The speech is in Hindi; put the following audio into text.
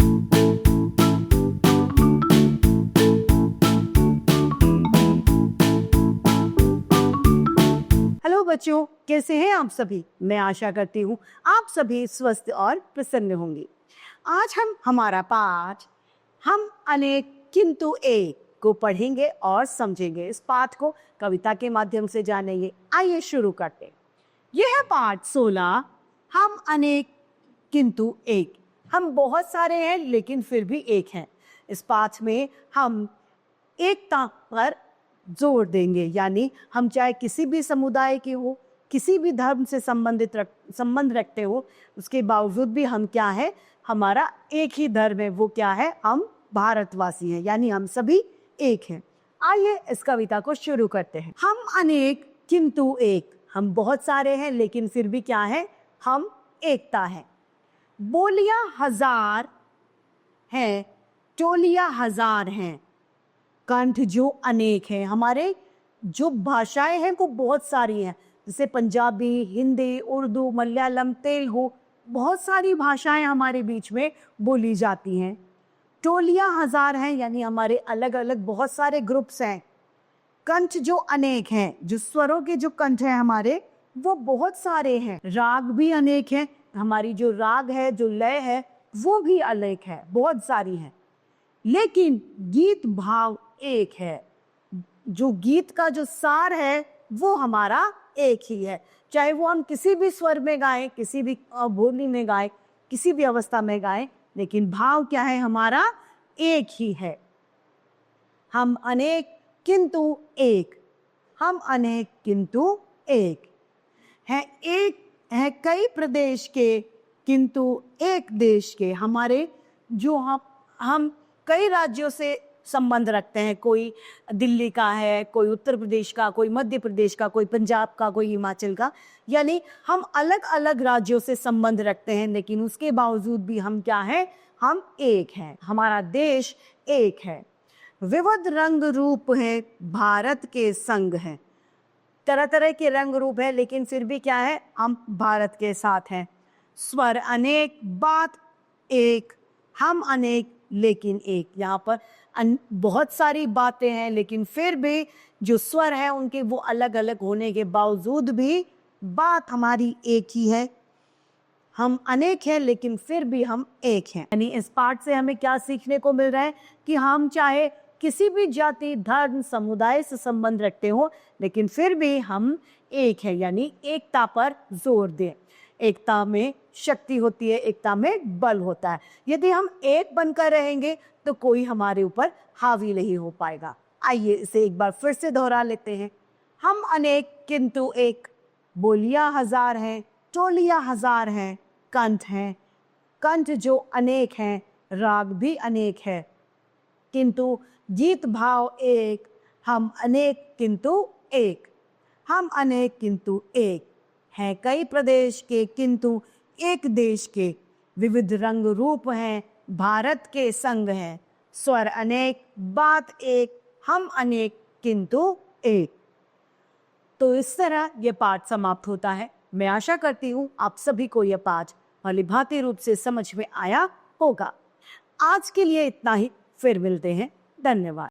हेलो बच्चों, कैसे हैं आप सभी। मैं आशा करती हूँ आप सभी स्वस्थ और प्रसन्न होंगे। आज हम हमारा पाठ हम अनेक किंतु एक को पढ़ेंगे और समझेंगे। इस पाठ को कविता के माध्यम से जानेंगे। आइए शुरू करते हैं। यह है पाठ 16, हम अनेक किंतु एक। हम बहुत सारे हैं लेकिन फिर भी एक हैं। इस पाठ में हम एकता पर जोर देंगे, यानी हम चाहे किसी भी समुदाय के हो, किसी भी धर्म से संबंध रखते हो, उसके बावजूद भी हम क्या है, हमारा एक ही धर्म है। वो क्या है, हम भारतवासी हैं, यानी हम सभी एक हैं। आइए इस कविता को शुरू करते हैं। हम अनेक किंतु एक। हम बहुत सारे हैं लेकिन फिर भी क्या है, हम एकता है। बोलियां हजार हैं, टोलियां हजार हैं, कंठ जो अनेक हैं। हमारे जो भाषाएं हैं वो बहुत सारी हैं, जैसे पंजाबी, हिंदी, उर्दू, मलयालम, तेलुगु, बहुत सारी भाषाएं हमारे बीच में बोली जाती हैं। टोलियां हजार हैं, यानी हमारे अलग अलग बहुत सारे ग्रुप्स हैं। कंठ जो अनेक हैं, जो स्वरों के जो कंठ हैं हमारे, वो बहुत सारे हैं। राग भी अनेक हैं, हमारी जो राग है, जो लय है, वो भी अनेक है, बहुत सारी हैं। लेकिन गीत भाव एक है। जो गीत का जो सार है वो हमारा एक ही है। चाहे वो हम किसी भी स्वर में गाएं, किसी भी बोली में गाएं, किसी भी अवस्था में गाएं, लेकिन भाव क्या है, हमारा एक ही है। हम अनेक किंतु एक। हम अनेक किंतु एक है। एक है कई प्रदेश के किंतु एक देश के। हमारे जो हम कई राज्यों से संबंध रखते हैं। कोई दिल्ली का है, कोई उत्तर प्रदेश का, कोई मध्य प्रदेश का, कोई पंजाब का, कोई हिमाचल का, यानी हम अलग अलग राज्यों से संबंध रखते हैं, लेकिन उसके बावजूद भी हम क्या हैं, हम एक हैं। हमारा देश एक है। विविध रंग रूप है, भारत के संग है। तरह तरह के रंग रूप है, लेकिन फिर भी क्या है, हम भारत के साथ हैं। स्वर अनेक, बात एक, हम अनेक लेकिन एक। यहाँ पर बहुत सारी बातें हैं, लेकिन फिर भी जो स्वर है उनके वो अलग अलग होने के बावजूद भी बात हमारी एक ही है। हम अनेक हैं लेकिन फिर भी हम एक हैं। यानी इस पाठ से हमें क्या सीखने को मिल रहा है कि हम चाहे किसी भी जाति, धर्म, समुदाय से संबंध रखते हो, लेकिन फिर भी हम एक है, यानी एकता पर जोर दें। एकता में शक्ति होती है, एकता में बल होता है। यदि हम एक बनकर रहेंगे तो कोई हमारे ऊपर हावी नहीं हो पाएगा। आइए इसे एक बार फिर से दोहरा लेते हैं। हम अनेक किंतु एक। बोलियां हजार हैं, टोलियां हजार हैं, कंठ हैं। कंठ जो अनेक हैं, राग भी अनेक है, किंतु गीत भाव एक। हम अनेक किंतु एक। हम अनेक किंतु एक हैं कई प्रदेश के किंतु एक देश के। विविध रंग रूप हैं, भारत के संग हैं। स्वर अनेक, बात एक, हम अनेक किंतु एक। तो इस तरह यह पाठ समाप्त होता है। मैं आशा करती हूँ आप सभी को यह पाठ भलीभांति रूप से समझ में आया होगा। आज के लिए इतना ही, फिर मिलते हैं। धन्यवाद।